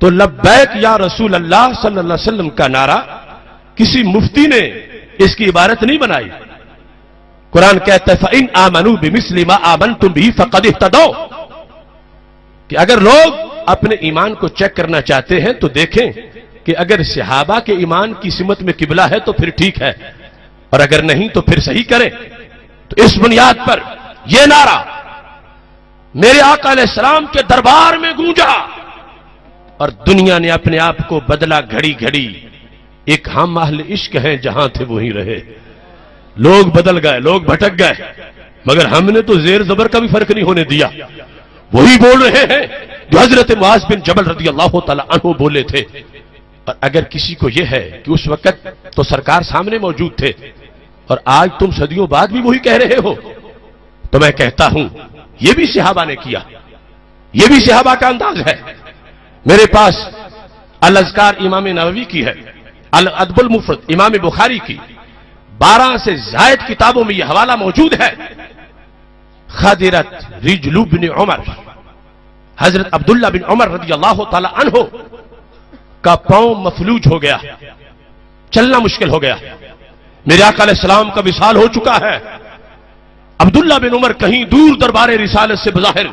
تو لبیک یا رسول اللہ صلی اللہ علیہ وسلم کا نعرہ کسی مفتی نے اس کی عبارت نہیں بنائی. قرآن کہتا ہے فَإِنْ آمَنُوا بِمِثْلِ مَا آمَنْتُمْ بِهِ فَقَدِ اهْتَدَوْا، کہ اگر لوگ اپنے ایمان کو چیک کرنا چاہتے ہیں تو دیکھیں کہ اگر صحابہ کے ایمان کی سمت میں قبلہ ہے تو پھر ٹھیک ہے، اور اگر نہیں تو پھر صحیح کریں. تو اس بنیاد پر یہ نعرہ میرے آقا علیہ السلام کے دربار میں گونجا اور دنیا نے اپنے آپ کو بدلا گھڑی گھڑی. ایک ہم اہل عشق ہیں جہاں تھے وہیں رہے. لوگ بدل گئے، لوگ بھٹک گئے، مگر ہم نے تو زیر زبر کا بھی فرق نہیں ہونے دیا. وہی بول رہے ہیں جو حضرت معاذ بن جبل رضی اللہ تعالی عنہ بولے تھے. اور اگر کسی کو یہ ہے کہ اس وقت تو سرکار سامنے موجود تھے اور آج تم صدیوں بعد بھی وہی کہہ رہے ہو، تو میں کہتا ہوں یہ بھی صحابہ نے کیا، یہ بھی صحابہ کا انداز ہے. میرے پاس الاذکار امام نووی کی ہے، الادب المفرد امام بخاری کی، 12 سے زائد کتابوں میں یہ حوالہ موجود ہے. خدرت رجل بن عمر، حضرت عبداللہ بن عمر رضی اللہ تعالی عنہ کا پاؤں مفلوج ہو گیا، چلنا مشکل ہو گیا. میرے آقا علیہ السلام کا وصال ہو چکا ہے. عبداللہ بن عمر کہیں دور دربار رسالت سے بظاہر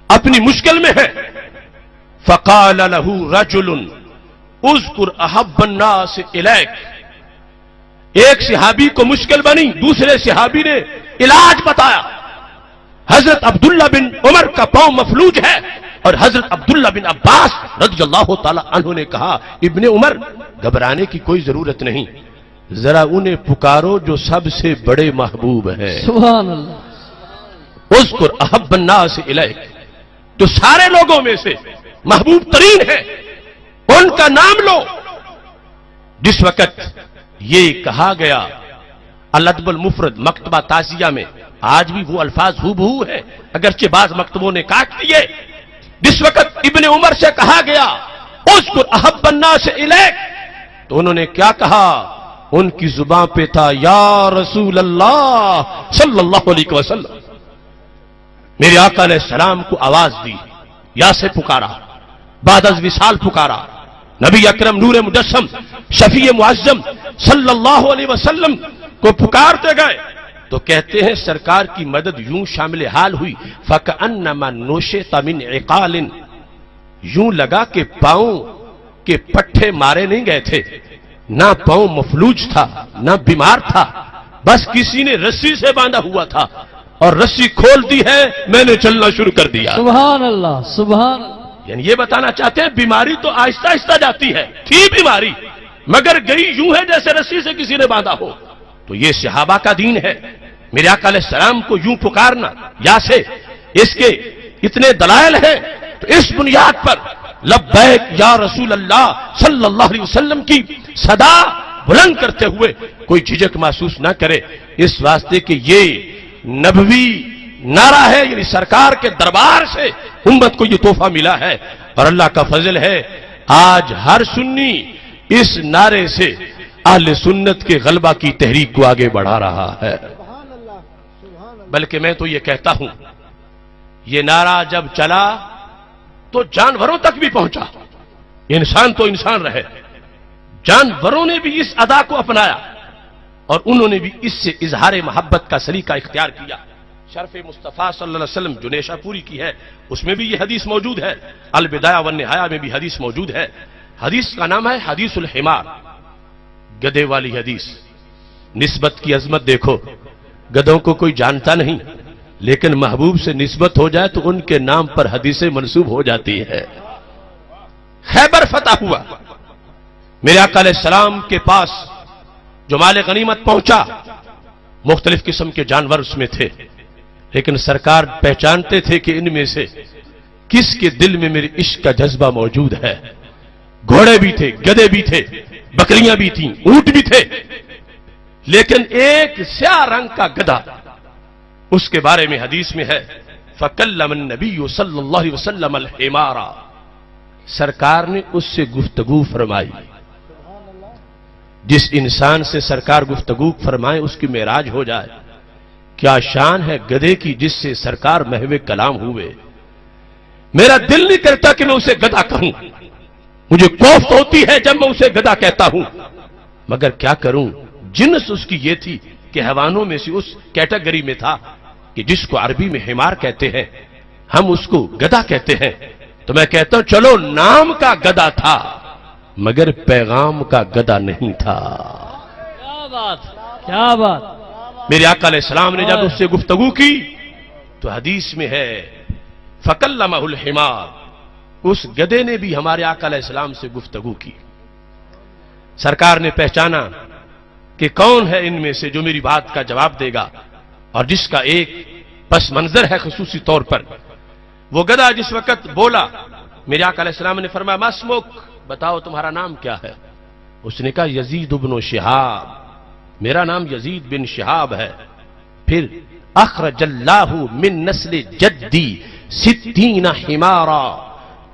اپنی مشکل میں ہے. فقال له رجل اذکر احب الناس الیک، ایک صحابی کو مشکل بنی، دوسرے صحابی نے علاج بتایا. حضرت عبداللہ بن عمر کا پاؤں مفلوج ہے اور حضرت عبداللہ بن عباس رضی اللہ تعالی عنہ نے کہا ابن عمر گھبرانے کی کوئی ضرورت نہیں، ذرا انہیں پکارو جو سب سے بڑے محبوب ہیں. سبحان اللہ. اذکر احب الناس الیک، جو سارے لوگوں میں سے محبوب ترین ہے ان کا نام لو. جس وقت یہ کہا گیا الادب المفرد مکتبہ تازیہ میں، آج بھی وہ الفاظ ہو بہو ہے اگرچہ بعض مکتبوں نے کاٹ دیے. جس وقت ابن عمر سے کہا گیا اذکر احب الناس الیک، تو انہوں نے کیا کہا؟ ان کی زبان پہ تھا یا رسول اللہ صلی اللہ علیہ وسلم. میرے آقا علیہ السلام کو آواز دی، یا سے پکارا، بعد از وصال پکارا. نبی اکرم نور مجسم شفیع معظم صلی اللہ علیہ وسلم کو پکارتے گئے تو کہتے ہیں سرکار کی مدد یوں شامل حال ہوئی فَكَأَنَّمَا نُشِطَ مِنْ عِقَالٍ، یوں لگا کہ پاؤں کے پٹھے مارے نہیں گئے تھے، نہ پاؤں مفلوج تھا نہ بیمار تھا، بس کسی نے رسی سے باندھا ہوا تھا اور رسی کھول دی ہے، میں نے چلنا شروع کر دیا. سبحان اللہ سبحان اللہ. یعنی یہ بتانا چاہتے ہیں بیماری تو آہستہ آہستہ جاتی ہے، تھی بیماری مگر گئی یوں ہے جیسے رسی سے کسی نے باندھا ہو. تو یہ صحابہ کا دین ہے. میرے آقا علیہ السلام کو یوں پکارنا یا سے اس کے اتنے دلائل ہیں. تو اس بنیاد پر لبیک یا رسول اللہ صلی اللہ علیہ وسلم کی صدا بلند کرتے ہوئے کوئی جھجک محسوس نہ کرے، اس واسطے کہ یہ نبوی نعرہ ہے، یعنی سرکار کے دربار سے امت کو یہ تحفہ ملا ہے. اور اللہ کا فضل ہے آج ہر سنی اس نعرے سے اہل سنت کے غلبہ کی تحریک کو آگے بڑھا رہا ہے. بلکہ میں تو یہ کہتا ہوں یہ نعرہ جب چلا تو جانوروں تک بھی پہنچا. انسان تو انسان رہے، جانوروں نے بھی اس ادا کو اپنایا اور انہوں نے بھی اس سے اظہار محبت کا سلیقہ اختیار کیا. شرف مصطفیٰ صلی اللہ علیہ وسلم جو نیشہ پوری کی ہے اس میں بھی یہ حدیث موجود ہے، البدایہ والنہایہ میں بھی حدیث موجود ہے. حدیث کا نام ہے حدیث الحمار، گدے والی حدیث. نسبت کی عظمت دیکھو، گدوں کو کوئی جانتا نہیں لیکن محبوب سے نسبت ہو جائے تو ان کے نام پر حدیثیں منسوب ہو جاتی ہے. خیبر فتح ہوا، میرے آقا علیہ السلام کے پاس جو مال غنیمت پہنچا مختلف قسم کے جانور اس میں تھے، لیکن سرکار پہچانتے تھے کہ ان میں سے کس کے دل میں میرے عشق کا جذبہ موجود ہے. گھوڑے بھی تھے، گدے بھی تھے، بکریاں بھی تھیں، اونٹ بھی تھے، لیکن ایک سیاہ رنگ کا گدھا، اس کے بارے میں حدیث میں ہے فَكَلَّمَ النَّبِيُّ صلی اللہ علیہ وسلم الْحِمَارَ، سرکار نے اس سے گفتگو فرمائی. جس انسان سے سرکار گفتگو فرمائے اس کی معراج ہو جائے. کیا شان ہے گدھے کی جس سے سرکار محو کلام ہوئے. میرا دل نہیں کرتا کہ میں اسے گدھا کہوں، مجھے کوفت ہوتی ہے جب میں اسے گدھا کہتا ہوں، مگر کیا کروں، جنس اس کی یہ تھی کہ حیوانوں میں سے اس کیٹیگری میں تھا کہ جس کو عربی میں حمار کہتے ہیں، ہم اس کو گدھا کہتے ہیں۔ تو میں کہتا ہوں چلو نام کا گدھا تھا مگر پیغام کا گدھا نہیں تھا۔ کیا بات، کیا بات۔ میرے آقا علیہ السلام نے جب اس سے گفتگو کی تو حدیث میں ہے فَكَلَّمَهُ الْحِمَارُ، اس گدھے نے بھی ہمارے آقا علیہ السلام سے گفتگو کی۔ سرکار نے پہچانا کہ کون ہے ان میں سے جو میری بات کا جواب دے گا اور جس کا ایک پس منظر ہے خصوصی طور پر۔ وہ گدھا جس وقت بولا، میرے آقا علیہ السلام نے فرمایا ما اسمک، بتاؤ تمہارا نام کیا ہے؟ اس نے کہا یزید بن شہاب، میرا نام یزید بن شہاب ہے۔ پھر اخرج اللہ من نسل جدی 60 حمارا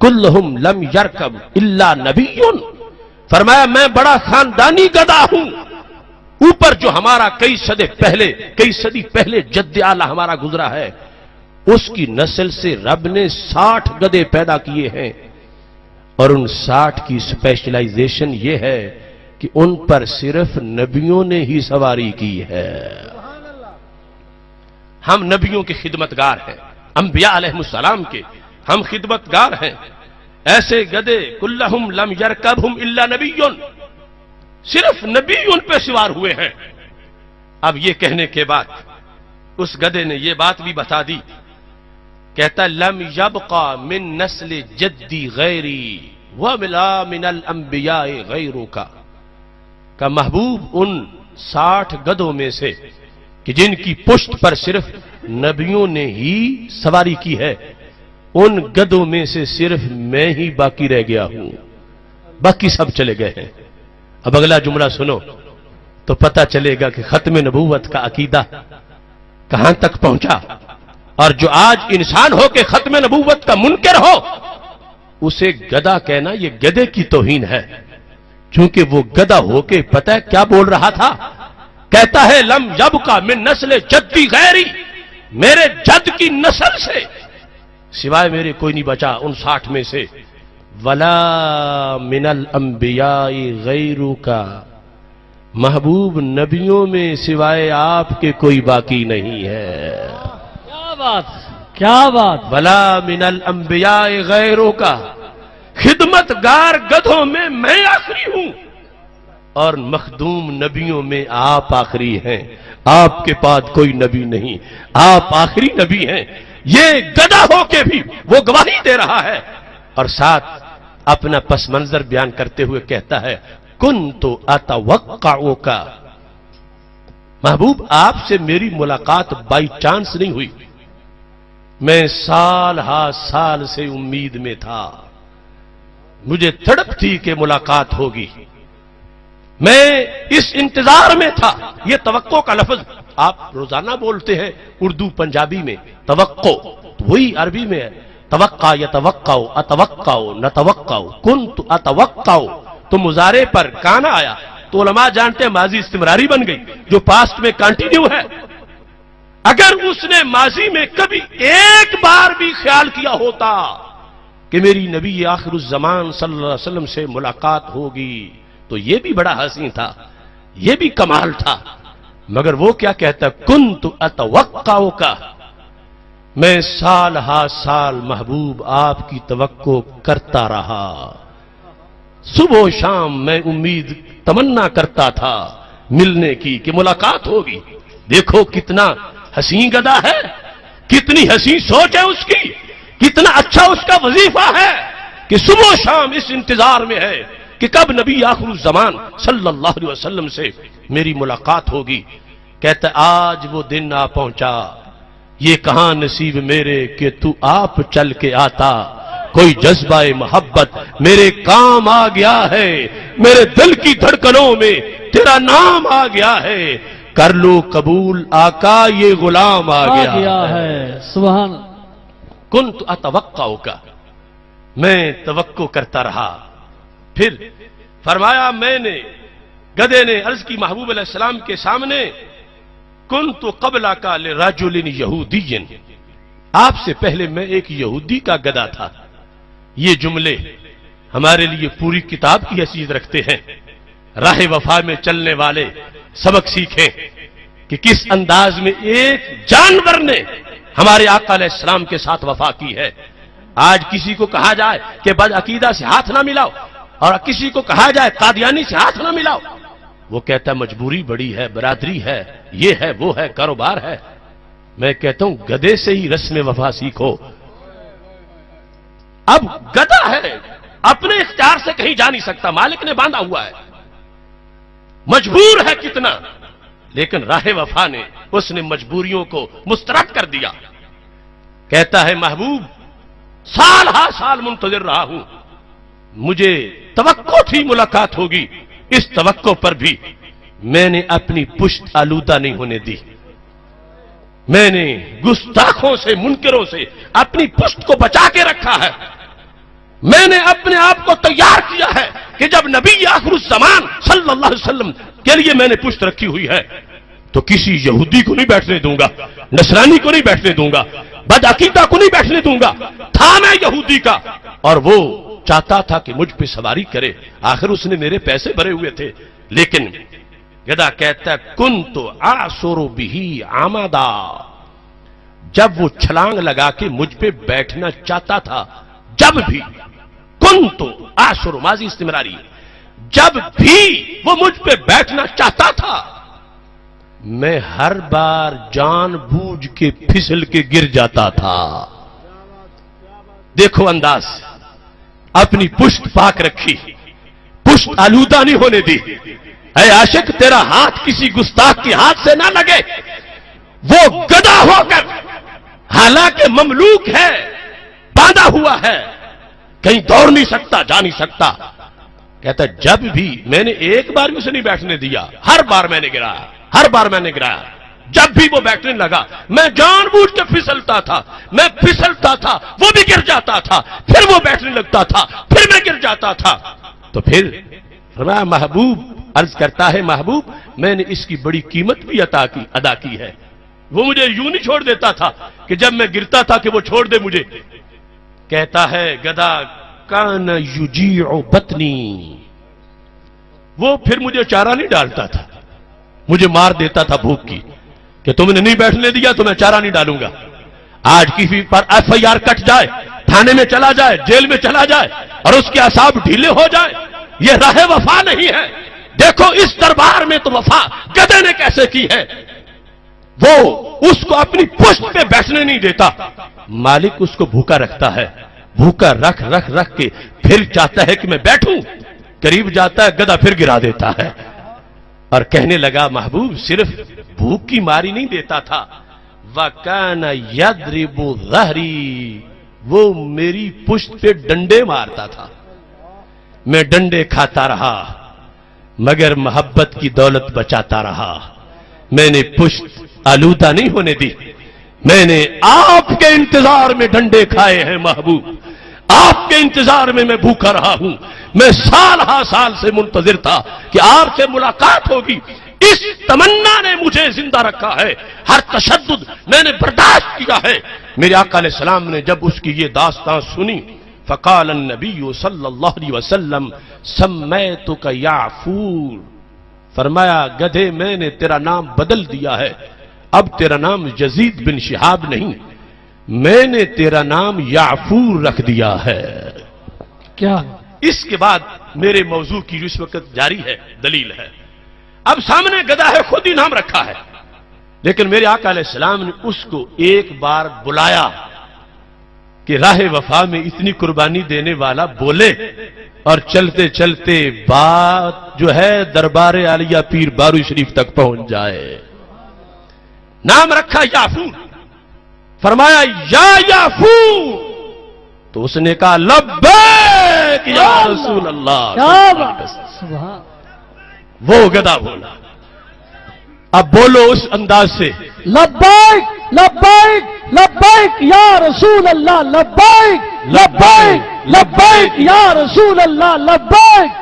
کلہم لم یرکب الا نبی، فرمایا میں بڑا خاندانی گدھا ہوں، اوپر جو ہمارا کئی صدی پہلے جد اعلی ہمارا گزرا ہے، اس کی نسل سے رب نے 60 گدھے پیدا کیے ہیں، اور ان 60 کی اسپیشلائزیشن یہ ہے کہ ان پر صرف نبیوں نے ہی سواری کی ہے۔ ہم نبیوں کے خدمتگار ہیں، انبیاء علیہ السلام کے ہم خدمتگار ہیں۔ ایسے گدھے کلہم لم یرکبہم الا نبی، صرف نبی ان پہ سوار ہوئے ہیں۔ اب یہ کہنے کے بعد اس گدھے نے یہ بات بھی بتا دی، کہتا لم یبقى من نسل جدی غیری ولا من الانبیاء غیرک، کہ محبوب ان 60 گدھوں میں سے کہ جن کی پشت پر صرف نبیوں نے ہی سواری کی ہے، ان گدھوں میں سے صرف میں ہی باقی رہ گیا ہوں، باقی سب چلے گئے ہیں۔ اب اگلا جملہ سنو تو پتہ چلے گا کہ ختم نبوت کا عقیدہ کہاں تک پہنچا، اور جو آج انسان ہو کے ختم نبوت کا منکر ہو اسے گدھا کہنا یہ گدھے کی توہین ہے، چونکہ وہ گدھا ہو کے پتہ ہے کیا بول رہا تھا؟ کہتا ہے لم یبقى من نسل جدی غیری، میرے جد کی نسل سے سوائے میرے کوئی نہیں بچا ان 60 میں سے، ولا من الانبیاء غیرک، محبوب نبیوں میں سوائے آپ کے کوئی باقی نہیں ہے۔ کیا بات، کیا بات۔ ولا من الانبیاء غیرک، خدمتگار گدھوں میں میں آخری ہوں اور مخدوم نبیوں میں آپ آخری ہیں، آپ کے بعد کوئی نبی نہیں، آپ آخری نبی ہیں۔ یہ گدھا ہو کے بھی وہ گواہی دے رہا ہے، اور ساتھ اپنا پس منظر بیان کرتے ہوئے کہتا ہے کنت اتوقعک، محبوب آپ سے میری ملاقات بائی چانس نہیں ہوئی، میں سال ہا سال سے امید میں تھا، مجھے تڑپ تھی کہ ملاقات ہوگی، میں اس انتظار میں تھا۔ یہ توقع کا لفظ آپ روزانہ بولتے ہیں اردو پنجابی میں، توقع تو وہی عربی میں ہے، توقع یتوقع اتوقع نتوقع، کنت اتوقع تو مضارع پر کانا آیا تو علماء جانتے ہیں ماضی استمراری بن گئی جو پاسٹ میں کنٹینیو ہے۔ اگر اس نے ماضی میں کبھی ایک بار بھی خیال کیا ہوتا کہ میری نبی آخر الزمان صلی اللہ علیہ وسلم سے ملاقات ہوگی تو یہ بھی بڑا حسین تھا، یہ بھی کمال تھا، مگر وہ کیا کہتا کنت اتوقعک، میں سال ہا سال محبوب آپ کی توقع کرتا رہا، صبح و شام میں امید تمنا کرتا تھا ملنے کی کہ ملاقات ہوگی۔ دیکھو کتنا حسین گدھا ہے، کتنی حسین سوچ ہے اس کی، کتنا اچھا اس کا وظیفہ ہے کہ صبح و شام اس انتظار میں ہے کہ کب نبی آخر الزمان صلی اللہ علیہ وسلم سے میری ملاقات ہوگی۔ کہتا آج وہ دن آ پہنچا، یہ کہاں نصیب میرے کہ تو آپ چل کے آتا، کوئی جذبہ محبت میرے کام آ گیا ہے، میرے دل کی دھڑکنوں میں تیرا نام آ گیا ہے، کر لو قبول آقا یہ غلام آ گیا ہے۔ سبحان۔ کنت اتوقعک، میں توقع کرتا رہا۔ پھر فرمایا میں نے، گدھے نے عرض کی محبوب علیہ السلام کے سامنے کنت قبلک لرجل یہودی، آپ سے پہلے میں ایک یہودی کا گدھا تھا۔ یہ جملے ہمارے لیے پوری کتاب کی حیثیت رکھتے ہیں. راہ وفا میں چلنے والے سبق سیکھیں کہ کس انداز میں ایک جانور نے ہمارے آقا علیہ السلام کے ساتھ وفا کی ہے. آج کسی کو کہا جائے کہ بد عقیدہ سے ہاتھ نہ ملاؤ اور کسی کو کہا جائے قادیانی سے ہاتھ نہ ملاؤ، وہ کہتا ہے مجبوری بڑی ہے، برادری ہے، یہ ہے، وہ ہے، کاروبار ہے. میں کہتا ہوں گدے سے ہی رسم وفا سیکھو. اب گدا ہے، اپنے اختیار سے کہیں جا نہیں سکتا، مالک نے باندھا ہوا ہے، مجبور ہے کتنا، لیکن راہ وفا نے اس نے مجبوریوں کو مسترد کر دیا. کہتا ہے محبوب سال ہا سال منتظر رہا ہوں، مجھے توقع تھی ملاقات ہوگی، اس توقع پر بھی میں نے اپنی پشت آلودہ نہیں ہونے دی. میں نے گستاخوں سے، منکروں سے اپنی پشت کو بچا کے رکھا ہے. میں نے اپنے آپ کو تیار کیا ہے کہ جب نبی آخر الزمان صلی اللہ علیہ وسلم کے لیے میں نے پشت رکھی ہوئی ہے تو کسی یہودی کو نہیں بیٹھنے دوں گا، نصرانی کو نہیں بیٹھنے دوں گا، بدعقیدہ کو نہیں بیٹھنے دوں گا. تھا میں یہودی کا اور وہ چاہتا تھا کہ مجھ پہ سواری کرے، آخر اس نے میرے پیسے بھرے ہوئے تھے. لیکن گدا کہتا ہے کنت اعصر به عمدا، جب وہ چھلانگ لگا کے مجھ پہ بیٹھنا چاہتا تھا، جب بھی کنت اعصر ماضی استمراری، جب بھی وہ مجھ پہ بیٹھنا چاہتا تھا میں ہر بار جان بوجھ کے پھسل کے گر جاتا تھا. دیکھو انداز، اپنی پشت پاک رکھی، پشت آلودہ نہیں ہونے دی. اے عاشق تیرا ہاتھ کسی گستاخ کے ہاتھ سے نہ لگے. وہ گدا ہو کر حالانکہ مملوک ہے، باندھا ہوا ہے، کہیں دوڑ نہیں سکتا، جا نہیں سکتا. کہتا جب بھی میں نے ایک بار بھی اسے نہیں بیٹھنے دیا، ہر بار میں نے گرایا، ہر بار میں نے گرایا. جب بھی وہ بیٹھنے لگا میں جان بوجھ کے پھسلتا تھا، میں پھسلتا تھا، وہ بھی گر جاتا تھا، پھر وہ بیٹھنے لگتا تھا، پھر میں گر جاتا تھا. تو پھر فرمایا محبوب، عرض کرتا ہے محبوب میں نے اس کی بڑی قیمت بھی ادا کی ہے. وہ مجھے یوں نہیں چھوڑ دیتا تھا کہ جب میں گرتا تھا کہ وہ چھوڑ دے مجھے. کہتا ہے گدا کان یجیع بطنی، وہ پھر مجھے چارہ نہیں ڈالتا تھا، مجھے مار دیتا تھا بھوک کی کہ تم نے نہیں بیٹھنے دیا تو میں چارہ نہیں ڈالوں گا. آج کسی پر ایف آئی آر کٹ جائے، تھانے میں چلا جائے، جیل میں چلا جائے اور اس کے اعصاب ڈھیلے ہو جائے، یہ راہ وفا نہیں ہے. دیکھو اس دربار میں تو وفا گدے نے کیسے کی ہے. وہ اس کو اپنی پشت پہ بیٹھنے نہیں دیتا، مالک اس کو بھوکا رکھتا ہے، بھوکا رکھ رکھ رکھ کے پھر چاہتا ہے کہ میں بیٹھوں، قریب جاتا ہے گدا پھر گرا دیتا ہے. اور کہنے لگا محبوب صرف بھوک کی ماری نہیں دیتا تھا، وَكَانَ يَضْرِبُ ظَهْرِي، وہ میری پشت پہ ڈنڈے مارتا تھا. میں ڈنڈے کھاتا رہا مگر محبت کی دولت بچاتا رہا. میں نے پشت آلودہ نہیں ہونے دی. میں نے آپ کے انتظار میں ڈنڈے کھائے ہیں محبوب، آپ کے انتظار میں میں بھوکا رہا ہوں. میں سال ہا سال سے منتظر تھا کہ آپ سے ملاقات ہوگی. اس تمنا نے مجھے زندہ رکھا ہے. ہر تشدد میں نے برداشت کیا ہے. میرے آقا علیہ السلام نے جب اس کی یہ داستان سنی فقال النبی صلی اللہ علیہ وسلم سمیتک یعفور، فرمایا گدھے میں نے تیرا نام بدل دیا ہے، اب تیرا نام یزید بن شہاب نہیں، میں نے تیرا نام یعفور رکھ دیا ہے. کیا اس کے بعد میرے موضوع کی اس وقت جاری ہے، دلیل ہے. اب سامنے گدھا ہے، خود ہی نام رکھا ہے، لیکن میرے آقا علیہ السلام نے اس کو ایک بار بلایا کہ راہ وفا میں اتنی قربانی دینے والا بولے، اور چلتے چلتے بات جو ہے دربار عالیہ پیر باروی شریف تک پہنچ جائے. نام رکھا یعفور، فرمایا یا یعفور، تو اس نے کہا لبیک یا رسول اللہ. کیا بات، سبحان. وہ گدا بولا. اب بولو اس انداز سے لبیک لبیک لبیک یا رسول اللہ، لبیک لبیک لبیک یا رسول اللہ، لبیک